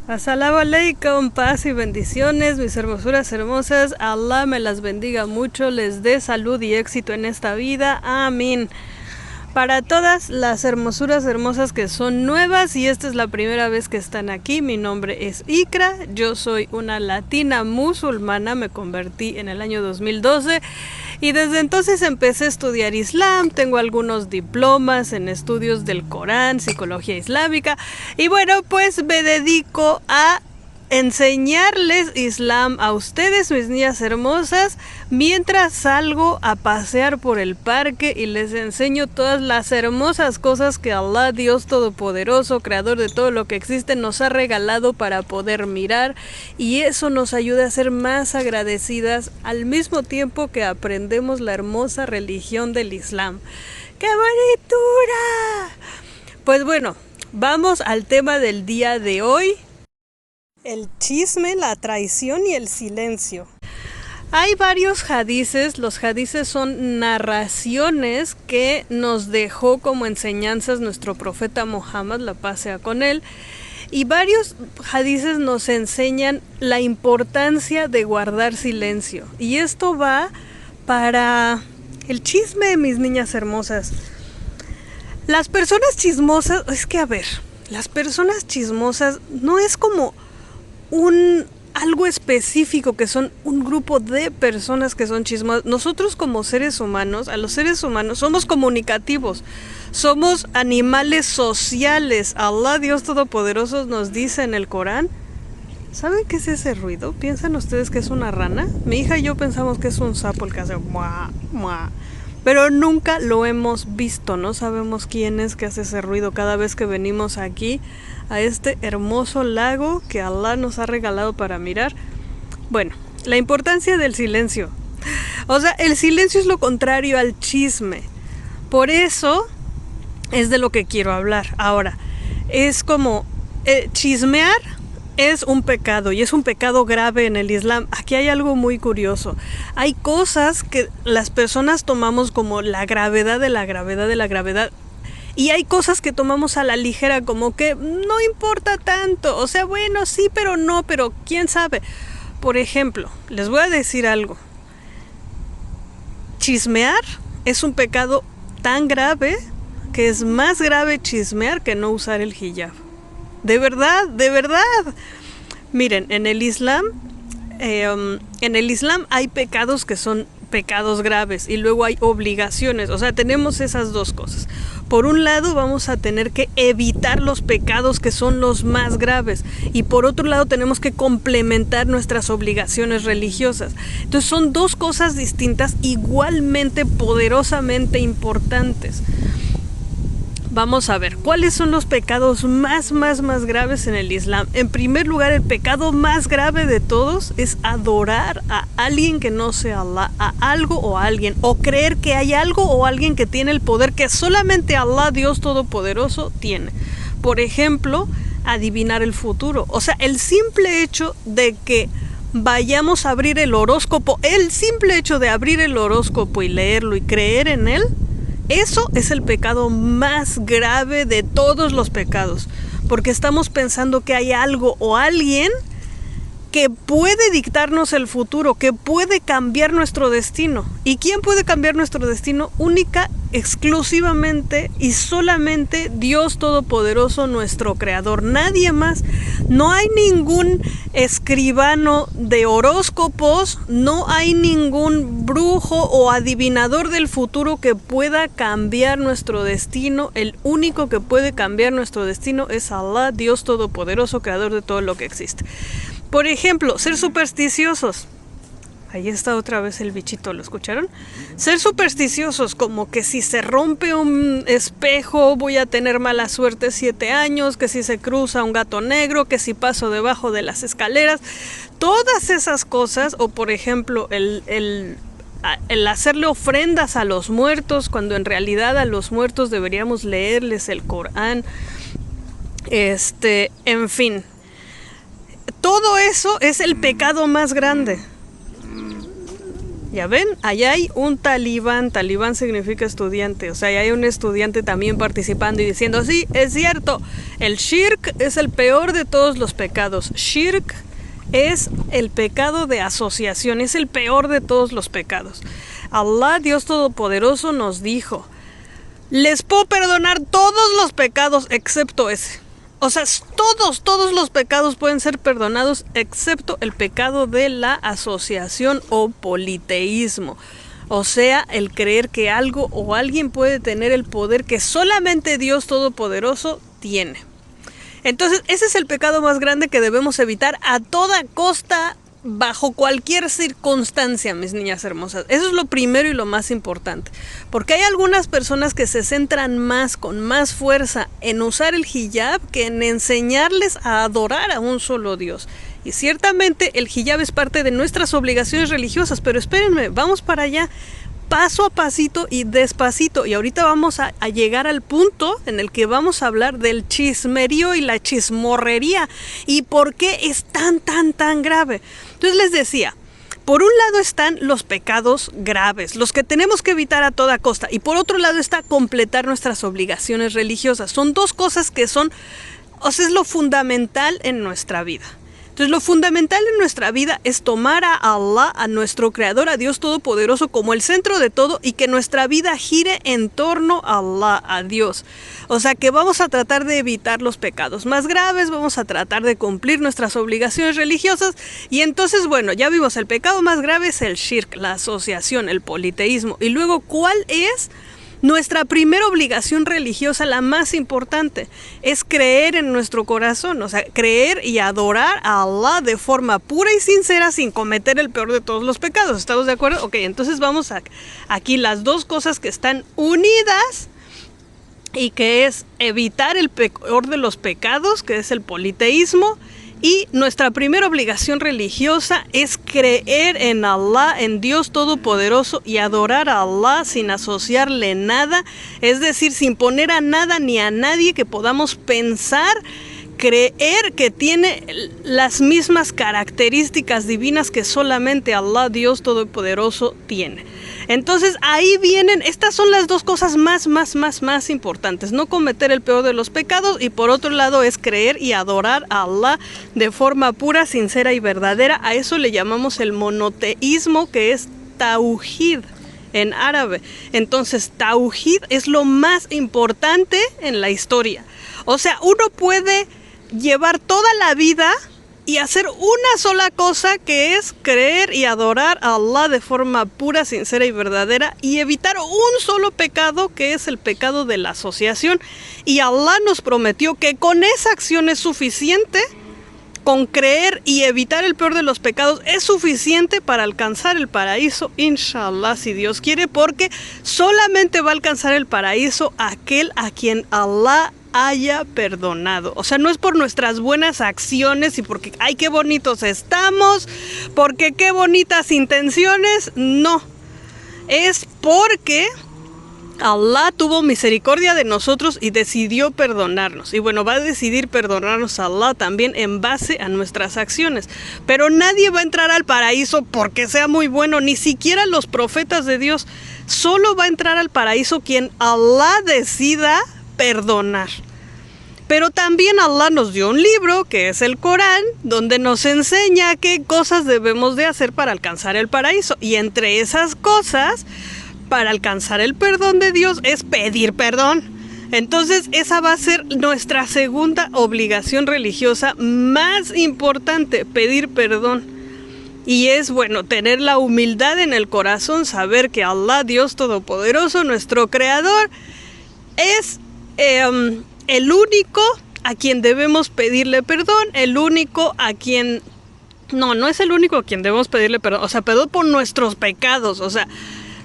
Asalamu alaikum, paz y bendiciones, mis hermosuras hermosas. Allah me las bendiga mucho, les dé salud y éxito en esta vida. Amén. Para todas las hermosuras hermosas que son nuevas y esta es la primera vez que están aquí, mi nombre es Ikra, yo soy una latina musulmana, me convertí en el año 2012 y desde entonces empecé a estudiar Islam, tengo algunos diplomas en estudios del Corán, psicología islámica y bueno, pues me dedico a enseñarles Islam a ustedes, mis niñas hermosas, mientras salgo a pasear por el parque y les enseño todas las hermosas cosas que Allah, Dios Todopoderoso, creador de todo lo que existe, nos ha regalado para poder mirar, y eso nos ayuda a ser más agradecidas al mismo tiempo que aprendemos la hermosa religión del Islam. ¡Qué bonitura! Pues bueno, vamos al tema del día de hoy. El chisme, la traición y el silencio. Hay varios hadices, los hadices son narraciones que nos dejó como enseñanzas nuestro profeta Muhammad, la paz sea con él, y varios hadices nos enseñan la importancia de guardar silencio. Y esto va para el chisme, mis niñas hermosas. Las personas chismosas, las personas chismosas no es como algo específico, que son un grupo de personas que son chismosas. Nosotros como seres humanos, a los seres humanos somos comunicativos, somos animales sociales. Allah, Dios Todopoderoso, nos dice en el Corán. ¿Saben qué es ese ruido? ¿Piensan ustedes que es una rana? Mi hija y yo pensamos que es un sapo el que hace muah, muah. Pero nunca lo hemos visto, no sabemos quién es que hace ese ruido cada vez que venimos aquí a este hermoso lago que Allah nos ha regalado para mirar. Bueno, la importancia del silencio. O sea, el silencio es lo contrario al chisme. Por eso es de lo que quiero hablar. Ahora, es como chismear es un pecado y es un pecado grave en el Islam. Aquí hay algo muy curioso. Hay cosas que las personas tomamos como la gravedad de la gravedad de la gravedad. Y hay cosas que tomamos a la ligera, como que no importa tanto. O sea, bueno, sí, pero no, pero quién sabe. Por ejemplo, les voy a decir algo. Chismear es un pecado tan grave que es más grave chismear que no usar el hijab. De verdad, de verdad. Miren, en el Islam hay pecados que son pecados graves y luego hay obligaciones. O sea, tenemos esas dos cosas. Por un lado vamos a tener que evitar los pecados que son los más graves y por otro lado tenemos que complementar nuestras obligaciones religiosas. Entonces son dos cosas distintas, igualmente poderosamente importantes. Vamos a ver, ¿cuáles son los pecados más graves en el Islam? En primer lugar, el pecado más grave de todos es adorar a alguien que no sea Allah, a algo o a alguien, o creer que hay algo o alguien que tiene el poder que solamente Allah, Dios Todopoderoso, tiene. Por ejemplo, adivinar el futuro. O sea, el simple hecho de que vayamos a abrir el horóscopo, el simple hecho de abrir el horóscopo y leerlo y creer en él, eso es el pecado más grave de todos los pecados, porque estamos pensando que hay algo o alguien que puede dictarnos el futuro, que puede cambiar nuestro destino. ¿Y quién puede cambiar nuestro destino? Única, exclusivamente y solamente Dios Todopoderoso, nuestro Creador. Nadie más. No hay ningún escribano de horóscopos, no hay ningún brujo o adivinador del futuro que pueda cambiar nuestro destino. El único que puede cambiar nuestro destino es Allah, Dios Todopoderoso, Creador de todo lo que existe. Por ejemplo, ser supersticiosos. Ahí está otra vez el bichito, ¿lo escucharon? Ser supersticiosos, como que si se rompe un espejo voy a tener mala suerte 7 años, que si se cruza un gato negro, que si paso debajo de las escaleras. Todas esas cosas, o por ejemplo, el hacerle ofrendas a los muertos, cuando en realidad a los muertos deberíamos leerles el Corán. En fin. Todo eso es el pecado más grande. Ya ven, allá hay un talibán. Talibán significa estudiante. O sea, hay un estudiante también participando y diciendo, sí, es cierto, el shirk es el peor de todos los pecados. Shirk es el pecado de asociación, es el peor de todos los pecados. Allah, Dios Todopoderoso, nos dijo, les puedo perdonar todos los pecados excepto ese. O sea, todos los pecados pueden ser perdonados excepto el pecado de la asociación o politeísmo. O sea, el creer que algo o alguien puede tener el poder que solamente Dios Todopoderoso tiene. Entonces, ese es el pecado más grande que debemos evitar a toda costa, bajo cualquier circunstancia, mis niñas hermosas. Eso es lo primero y lo más importante. Porque hay algunas personas que se centran más, con más fuerza, en usar el hijab que en enseñarles a adorar a un solo Dios. Y ciertamente el hijab es parte de nuestras obligaciones religiosas, pero espérenme, vamos para allá. Paso a pasito y despacito. Y ahorita vamos a llegar al punto en el que vamos a hablar del chismerío y la chismorrería. Y por qué es tan grave. Entonces les decía, por un lado están los pecados graves, los que tenemos que evitar a toda costa. Y por otro lado está completar nuestras obligaciones religiosas. Son dos cosas que son, o sea, es lo fundamental en nuestra vida. Entonces lo fundamental en nuestra vida es tomar a Allah, a nuestro Creador, a Dios Todopoderoso como el centro de todo y que nuestra vida gire en torno a Allah, a Dios. O sea que vamos a tratar de evitar los pecados más graves, vamos a tratar de cumplir nuestras obligaciones religiosas y entonces, bueno, ya vimos, el pecado más grave es el shirk, la asociación, el politeísmo. Y luego, ¿cuál es nuestra primera obligación religiosa, la más importante? Es creer en nuestro corazón, o sea, creer y adorar a Allah de forma pura y sincera sin cometer el peor de todos los pecados. ¿Estamos de acuerdo? Ok, entonces vamos a aquí las dos cosas que están unidas y que es evitar el peor de los pecados, que es el politeísmo. Y nuestra primera obligación religiosa es creer en Allah, en Dios Todopoderoso y adorar a Allah sin asociarle nada, es decir, sin poner a nada ni a nadie que podamos pensar, creer que tiene las mismas características divinas que solamente Allah, Dios Todopoderoso, tiene. Entonces ahí vienen, estas son las dos cosas más importantes. No cometer el peor de los pecados y por otro lado es creer y adorar a Allah de forma pura, sincera y verdadera. A eso le llamamos el monoteísmo, que es tauhid en árabe. Entonces tauhid es lo más importante en la historia. O sea, uno puede llevar toda la vida y hacer una sola cosa, que es creer y adorar a Allah de forma pura, sincera y verdadera y evitar un solo pecado, que es el pecado de la asociación. Y Allah nos prometió que con esa acción es suficiente, con creer y evitar el peor de los pecados es suficiente para alcanzar el paraíso, inshallah, si Dios quiere, porque solamente va a alcanzar el paraíso aquel a quien Allah haya perdonado. O sea, no es por nuestras buenas acciones y porque ay, qué bonitos estamos, porque qué bonitas intenciones, no. Es porque Allah tuvo misericordia de nosotros y decidió perdonarnos. Y bueno, va a decidir perdonarnos a Allah también en base a nuestras acciones. Pero nadie va a entrar al paraíso porque sea muy bueno, ni siquiera los profetas de Dios. Solo va a entrar al paraíso quien Allah decida perdonar. Pero también Allah nos dio un libro, que es el Corán, donde nos enseña qué cosas debemos de hacer para alcanzar el paraíso. Y entre esas cosas, para alcanzar el perdón de Dios, es pedir perdón. Entonces, esa va a ser nuestra segunda obligación religiosa más importante, pedir perdón. Y es, bueno, tener la humildad en el corazón, saber que Allah, Dios Todopoderoso, nuestro Creador, es el único a quien debemos pedirle perdón, el único a quien... No es el único a quien debemos pedirle perdón, o sea, perdón por nuestros pecados, o sea,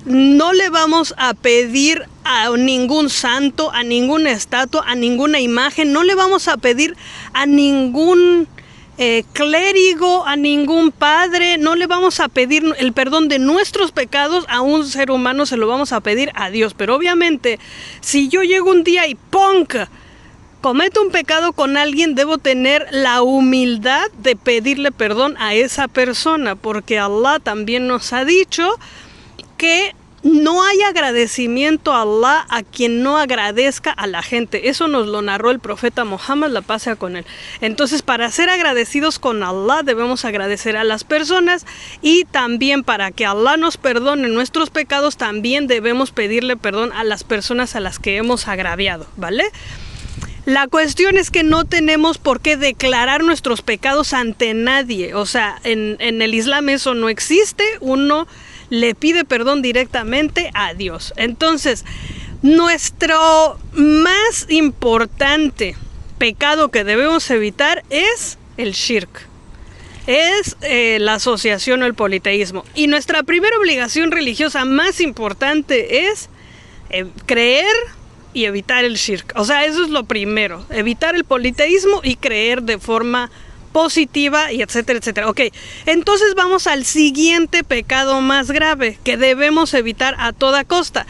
no le vamos a pedir a ningún santo, a ninguna estatua, a ninguna imagen, no le vamos a pedir a ningún clérigo, a ningún padre, no le vamos a pedir el perdón de nuestros pecados a un ser humano, se lo vamos a pedir a Dios. Pero obviamente, si yo llego un día y ¡punk! cometo un pecado con alguien, debo tener la humildad de pedirle perdón a esa persona, porque Allah también nos ha dicho que no hay agradecimiento a Allah a quien no agradezca a la gente. Eso nos lo narró el profeta Muhammad, la paz sea con él. Entonces, para ser agradecidos con Allah, debemos agradecer a las personas, y también para que Allah nos perdone nuestros pecados, también debemos pedirle perdón a las personas a las que hemos agraviado, ¿vale? La cuestión es que no tenemos por qué declarar nuestros pecados ante nadie. O sea, en el Islam eso no existe. Uno le pide perdón directamente a Dios. Entonces, nuestro más importante pecado que debemos evitar es el shirk. Es la asociación o el politeísmo. Y nuestra primera obligación religiosa más importante es creer y evitar el shirk. O sea, eso es lo primero. Evitar el politeísmo y creer de forma positiva, y etcétera, etcétera. Ok, entonces vamos al siguiente pecado más grave que debemos evitar a toda costa.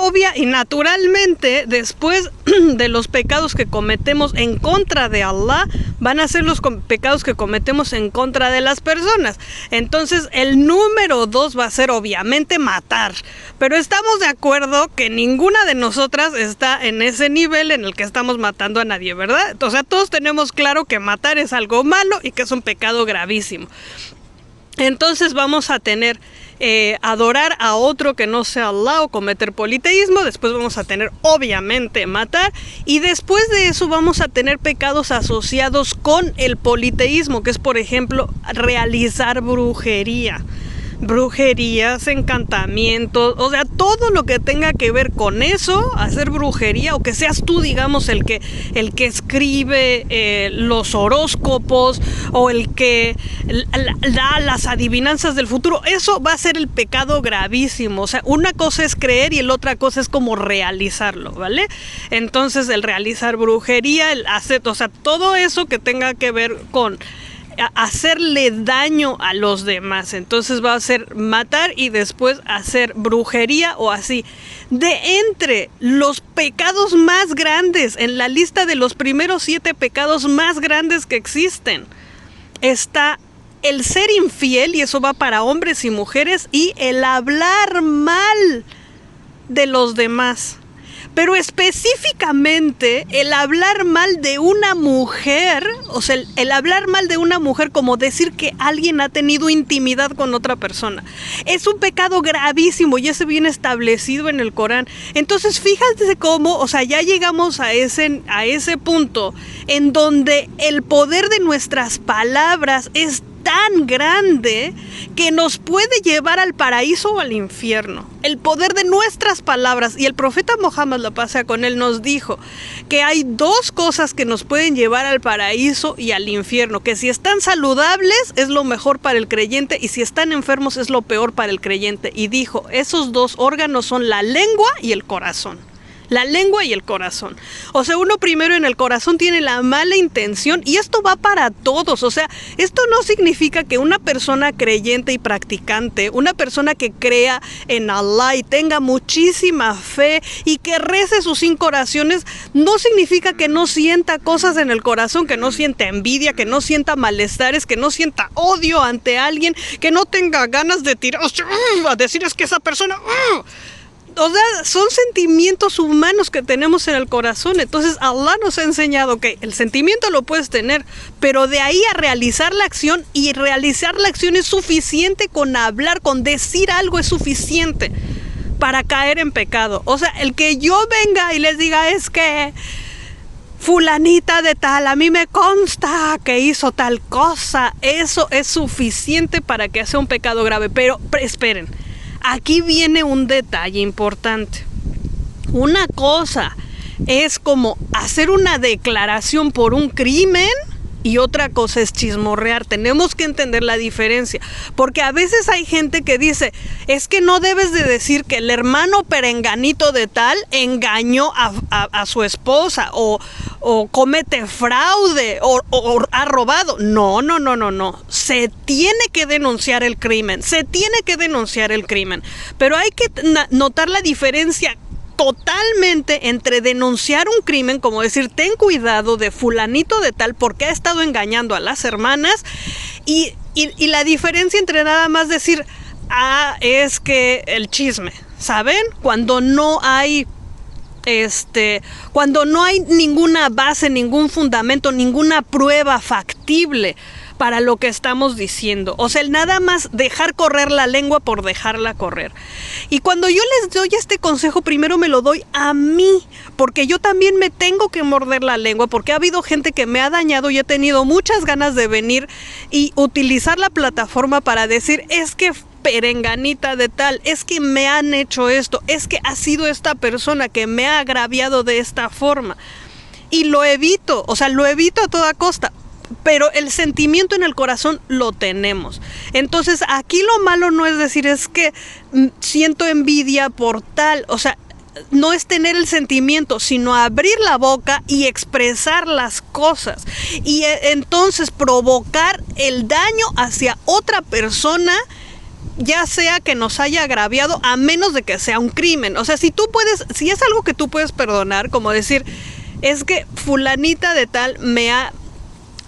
Obvia y naturalmente, después de los pecados que cometemos en contra de Allah, van a ser los pecados que cometemos en contra de las personas. Entonces, el número 2 va a ser obviamente matar. Pero estamos de acuerdo que ninguna de nosotras está en ese nivel en el que estamos matando a nadie, ¿verdad? O sea, todos tenemos claro que matar es algo malo y que es un pecado gravísimo. Entonces vamos a tener adorar a otro que no sea Allah o cometer politeísmo. Después vamos a tener obviamente matar, y después de eso vamos a tener pecados asociados con el politeísmo, que es por ejemplo realizar brujerías, encantamientos, o sea, todo lo que tenga que ver con eso, hacer brujería, o que seas tú, digamos, el que escribe los horóscopos, o el que da las adivinanzas del futuro. Eso va a ser el pecado gravísimo. O sea, una cosa es creer y la otra cosa es como realizarlo, ¿vale? Entonces, el realizar brujería, el hacer, o sea, todo eso que tenga que ver con hacerle daño a los demás. Entonces va a ser matar y después hacer brujería o así. De entre los pecados más grandes, en la lista de los primeros 7 pecados más grandes que existen, está el ser infiel, y eso va para hombres y mujeres, y el hablar mal de los demás. Pero específicamente el hablar mal de una mujer, o sea, el hablar mal de una mujer, como decir que alguien ha tenido intimidad con otra persona, es un pecado gravísimo, y ese viene establecido en el Corán. Entonces, fíjate cómo, o sea, ya llegamos a ese punto en donde el poder de nuestras palabras es tan grande que nos puede llevar al paraíso o al infierno. El poder de nuestras palabras. Y el profeta Muhammad, la paz sea con él, nos dijo que hay 2 cosas que nos pueden llevar al paraíso y al infierno, que si están saludables es lo mejor para el creyente, y si están enfermos es lo peor para el creyente. Y dijo, esos 2 órganos son la lengua y el corazón. La lengua y el corazón. O sea, uno primero en el corazón tiene la mala intención, y esto va para todos. O sea, esto no significa que una persona creyente y practicante, una persona que crea en Allah y tenga muchísima fe y que rece sus 5 oraciones, no significa que no sienta cosas en el corazón, que no sienta envidia, que no sienta malestares, que no sienta odio ante alguien, que no tenga ganas de tirar, a decir es que esa persona... O sea, son sentimientos humanos que tenemos en el corazón. Entonces Allah nos ha enseñado que el sentimiento lo puedes tener, pero de ahí a realizar la acción, y realizar la acción es suficiente, con hablar, con decir algo es suficiente para caer en pecado. O sea, el que yo venga y les diga es que fulanita de tal, a mí me consta que hizo tal cosa, eso es suficiente para que sea un pecado grave. Pero esperen, aquí viene un detalle importante. Una cosa es como hacer una declaración por un crimen, y otra cosa es chismorrear. Tenemos que entender la diferencia, porque a veces hay gente que dice, es que no debes de decir que el hermano perenganito de tal engañó a su esposa, o comete fraude, o ha robado. No. Se tiene que denunciar el crimen, pero hay que notar la diferencia totalmente entre denunciar un crimen, como decir, ten cuidado de fulanito de tal porque ha estado engañando a las hermanas, y la diferencia entre nada más decir, es que el chisme, ¿saben? Cuando no hay ninguna base, ningún fundamento, ninguna prueba factible para lo que estamos diciendo. O sea, el nada más dejar correr la lengua por dejarla correr. Y cuando yo les doy este consejo, primero me lo doy a mí, porque yo también me tengo que morder la lengua, porque ha habido gente que me ha dañado y he tenido muchas ganas de venir y utilizar la plataforma para decir, es que perenganita de tal, es que me han hecho esto, es que ha sido esta persona que me ha agraviado de esta forma. Y lo evito, o sea, lo evito a toda costa. Pero el sentimiento en el corazón lo tenemos. Entonces aquí lo malo no es decir, es que siento envidia por tal, o sea, no es tener el sentimiento, sino abrir la boca y expresar las cosas. Y entonces provocar el daño hacia otra persona, ya sea que nos haya agraviado, a menos de que sea un crimen. O sea, si es algo que tú puedes perdonar, como decir, es que fulanita de tal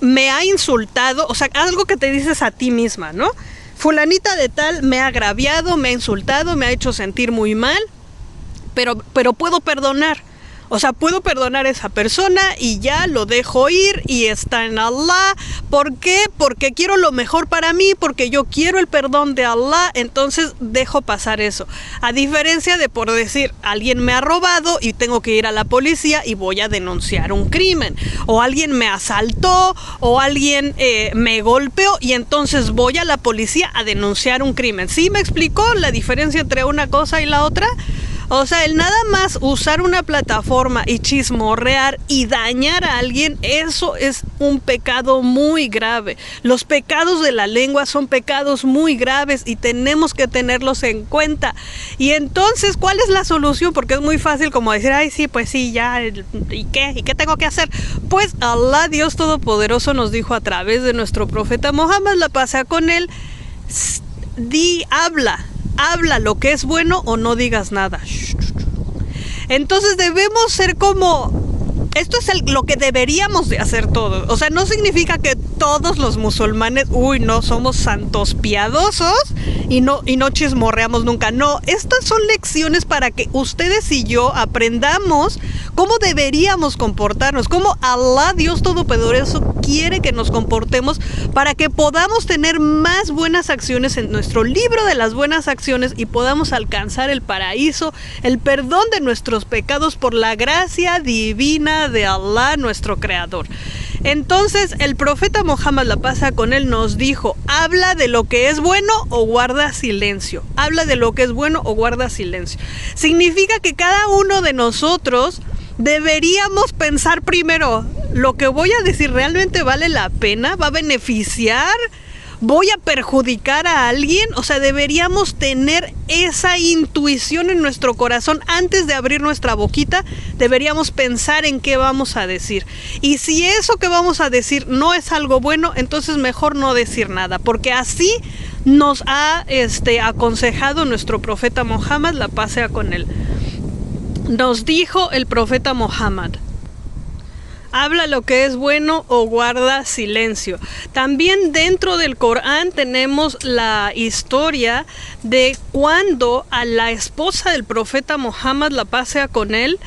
me ha insultado, o sea, algo que te dices a ti misma, ¿no? Fulanita de tal me ha agraviado, me ha insultado, me ha hecho sentir muy mal, pero puedo perdonar. O sea, puedo perdonar a esa persona y ya lo dejo ir y está en Allah. ¿Por qué? Porque quiero lo mejor para mí, porque yo quiero el perdón de Allah, entonces dejo pasar eso. A diferencia de por decir, alguien me ha robado y tengo que ir a la policía y voy a denunciar un crimen. O alguien me asaltó, o alguien me golpeó y entonces voy a la policía a denunciar un crimen. ¿Sí me explicó la diferencia entre una cosa y la otra? O sea, el nada más usar una plataforma y chismorrear y dañar a alguien, eso es un pecado muy grave. Los pecados de la lengua son pecados muy graves y tenemos que tenerlos en cuenta. Y entonces, ¿cuál es la solución? Porque es muy fácil como decir, ay, sí, pues sí, ya, ¿y qué? ¿Y qué tengo que hacer? Pues Allah, Dios Todopoderoso, nos dijo a través de nuestro profeta Muhammad, la paz sea con él, habla lo que es bueno o no digas nada. Entonces debemos ser como... Esto es lo que deberíamos de hacer todos. O sea, no significa que todos los musulmanes, no somos santos piadosos y no chismorreamos nunca. No, estas son lecciones para que ustedes y yo aprendamos cómo deberíamos comportarnos, cómo Allah, Dios Todopoderoso, quiere que nos comportemos para que podamos tener más buenas acciones en nuestro libro de las buenas acciones y podamos alcanzar el paraíso, el perdón de nuestros pecados por la gracia divina de Allah, nuestro creador. Entonces el profeta Muhammad, la paz sea con él, nos dijo, habla de lo que es bueno o guarda silencio. Habla de lo que es bueno o guarda silencio. Significa que cada uno de nosotros deberíamos pensar primero, ¿lo que voy a decir realmente vale la pena? ¿Va a beneficiar? ¿Voy a perjudicar a alguien? O sea, deberíamos tener esa intuición en nuestro corazón antes de abrir nuestra boquita. Deberíamos pensar en qué vamos a decir. Y si eso que vamos a decir no es algo bueno, entonces mejor no decir nada. Porque así nos ha aconsejado nuestro profeta Muhammad, la paz sea con él. Nos dijo el profeta Muhammad, habla lo que es bueno o guarda silencio. También dentro del Corán tenemos la historia de cuando a la esposa del profeta Muhammad, la paz sea con él,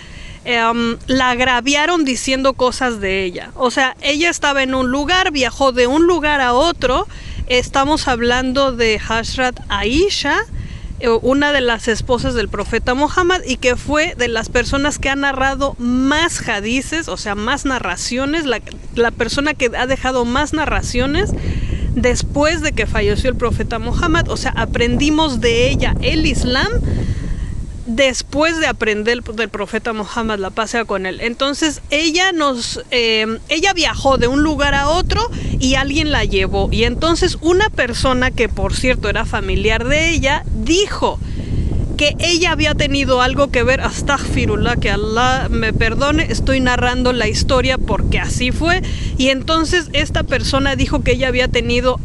la agraviaron diciendo cosas de ella. O sea, ella estaba en un lugar, viajó de un lugar a otro. Estamos hablando de Hazrat Aisha, una de las esposas del profeta Muhammad, y que fue de las personas que ha narrado más hadices, o sea, más narraciones, la persona que ha dejado más narraciones después de que falleció el profeta Muhammad. O sea, aprendimos de ella el Islam después de aprender del profeta Muhammad, la paz sea con él. Entonces ella viajó de un lugar a otro y alguien la llevó, y entonces una persona que por cierto era familiar de ella dijo que ella había tenido algo que ver. Astaghfirullah, que Allah me perdone, estoy narrando la historia porque así fue. Y entonces esta persona dijo que ella había tenido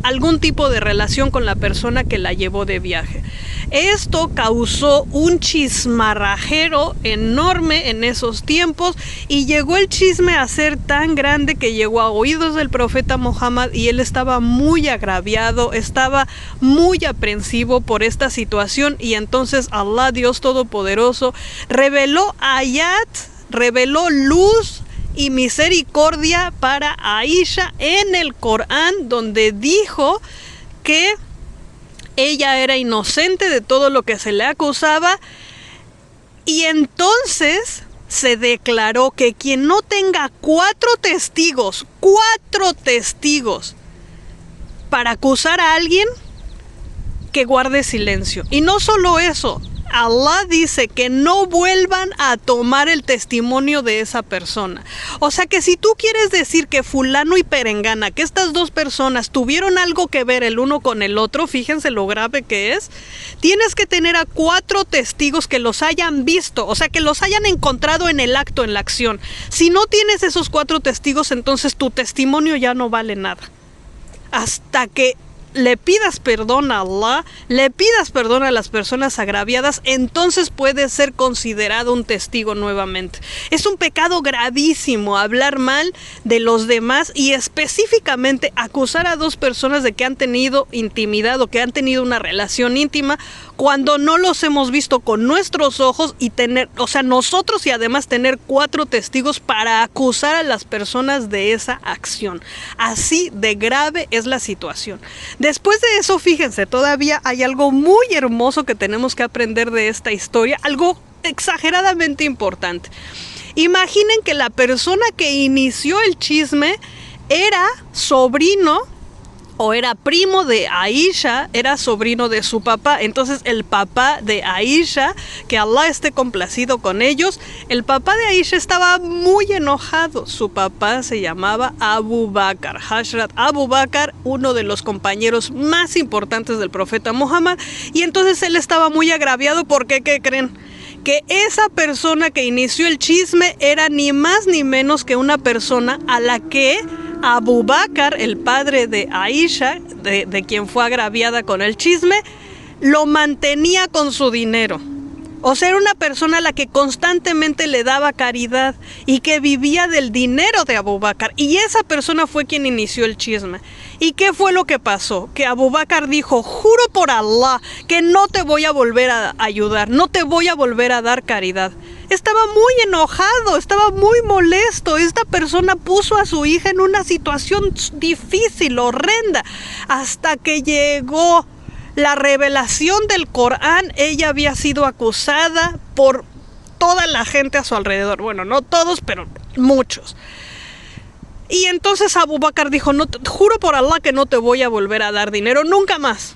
algún tipo de relación con la persona que la llevó de viaje. Esto causó un chismarrajero enorme en esos tiempos y llegó el chisme a ser tan grande que llegó a oídos del profeta Muhammad y él estaba muy agraviado, estaba muy aprensivo por esta situación y entonces Allah, Dios Todopoderoso, reveló ayat, reveló luz y misericordia para Aisha en el Corán, donde dijo que ella era inocente de todo lo que se le acusaba, y entonces se declaró que quien no tenga cuatro testigos para acusar a alguien, que guarde silencio. Y no solo eso, Allah dice que no vuelvan a tomar el testimonio de esa persona. O sea que si tú quieres decir que fulano y perengana, que estas dos personas tuvieron algo que ver el uno con el otro, fíjense lo grave que es, tienes que tener a 4 testigos que los hayan visto, o sea que los hayan encontrado en el acto, en la acción. Si no tienes esos 4 testigos, entonces tu testimonio ya no vale nada. Hasta que le pidas perdón a Allah, le pidas perdón a las personas agraviadas, entonces puede ser considerado un testigo nuevamente. Es un pecado gravísimo hablar mal de los demás y específicamente acusar a 2 personas de que han tenido intimidad o que han tenido una relación íntima cuando no los hemos visto con nuestros ojos y tener, o sea, nosotros y además tener 4 testigos para acusar a las personas de esa acción. Así de grave es la situación. Después de eso, fíjense, todavía hay algo muy hermoso que tenemos que aprender de esta historia, algo exageradamente importante. Imaginen que la persona que inició el chisme era sobrino o era primo de Aisha, era sobrino de su papá. Entonces el papá de Aisha, que Allah esté complacido con ellos, el papá de Aisha estaba muy enojado. Su papá se llamaba Abu Bakr, Hazrat Abu Bakr, uno de los compañeros más importantes del profeta Muhammad, y entonces él estaba muy agraviado porque, ¿qué creen? Que esa persona que inició el chisme era ni más ni menos que una persona a la que Abu Bakr, el padre de Aisha, de quien fue agraviada con el chisme, lo mantenía con su dinero. O sea, era una persona a la que constantemente le daba caridad y que vivía del dinero de Abu Bakr. Y esa persona fue quien inició el chisme. ¿Y qué fue lo que pasó? Que Abu Bakr dijo: juro por Allah que no te voy a volver a ayudar, no te voy a volver a dar caridad. Estaba muy enojado, estaba muy molesto. Esta persona puso a su hija en una situación difícil, horrenda. Hasta que llegó la revelación del Corán, ella había sido acusada por toda la gente a su alrededor. Bueno, no todos, pero muchos. Y entonces Abu Bakr dijo: no, juro por Allah que no te voy a volver a dar dinero nunca más.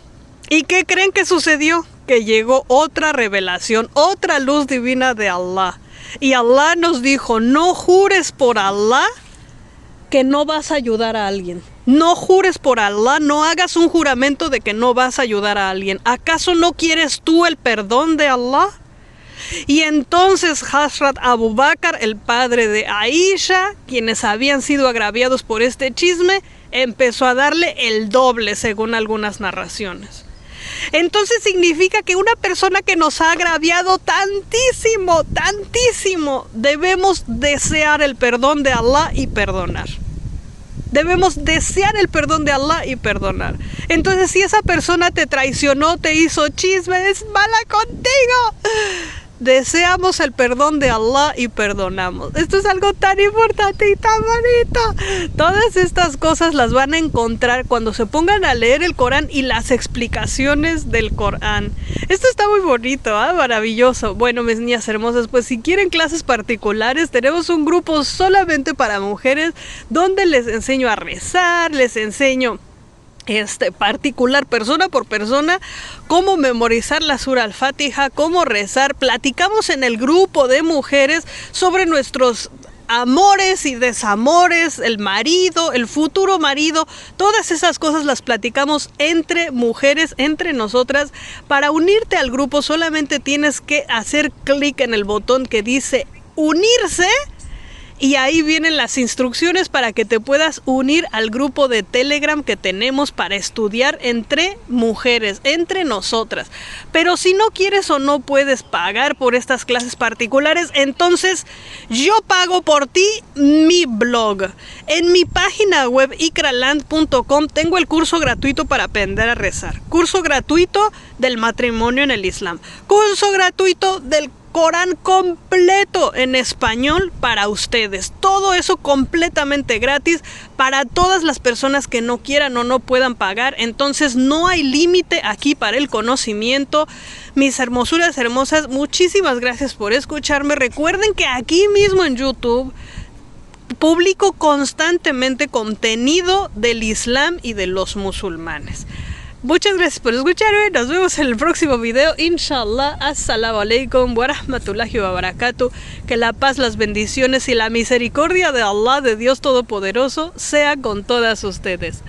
¿Y qué creen que sucedió? Que llegó otra revelación, otra luz divina de Allah. Y Allah nos dijo: no jures por Allah que no vas a ayudar a alguien. No jures por Allah, no hagas un juramento de que no vas a ayudar a alguien. ¿Acaso no quieres tú el perdón de Allah? Y entonces Hazrat Abu Bakr, el padre de Aisha, quienes habían sido agraviados por este chisme, empezó a darle el doble, según algunas narraciones. Entonces significa que una persona que nos ha agraviado tantísimo, debemos desear el perdón de Allah y perdonar. Debemos desear el perdón de Allah y perdonar. Entonces, si esa persona te traicionó, te hizo chisme, es mala contigo, deseamos el perdón de Allah y perdonamos. Esto es algo tan importante y tan bonito. Todas estas cosas las van a encontrar cuando se pongan a leer el Corán y las explicaciones del Corán. Esto está muy bonito, maravilloso. Bueno, mis niñas hermosas, pues si quieren clases particulares, tenemos un grupo solamente para mujeres donde les enseño a rezar, les enseño particular, persona por persona, cómo memorizar la Sura al-Fatiha, cómo rezar. Platicamos en el grupo de mujeres sobre nuestros amores y desamores, el marido, el futuro marido, todas esas cosas las platicamos entre mujeres, entre nosotras. Para unirte al grupo solamente tienes que hacer clic en el botón que dice unirse y ahí vienen las instrucciones para que te puedas unir al grupo de Telegram que tenemos para estudiar entre mujeres, entre nosotras. Pero si no quieres o no puedes pagar por estas clases particulares, entonces yo pago por ti mi blog. En mi página web ikraland.com tengo el curso gratuito para aprender a rezar, curso gratuito del matrimonio en el Islam, curso gratuito del Corán completo en español para ustedes. Todo eso completamente gratis para todas las personas que no quieran o no puedan pagar. Entonces no hay límite aquí para el conocimiento. Mis hermosuras hermosas, muchísimas gracias por escucharme. Recuerden que aquí mismo en YouTube publico constantemente contenido del Islam y de los musulmanes. Muchas gracias por escucharme. Nos vemos en el próximo video. Inshallah. Assalamu alaikum wa rahmatullahi wa barakatuh. Que la paz, las bendiciones y la misericordia de Allah, de Dios Todopoderoso, sea con todas ustedes.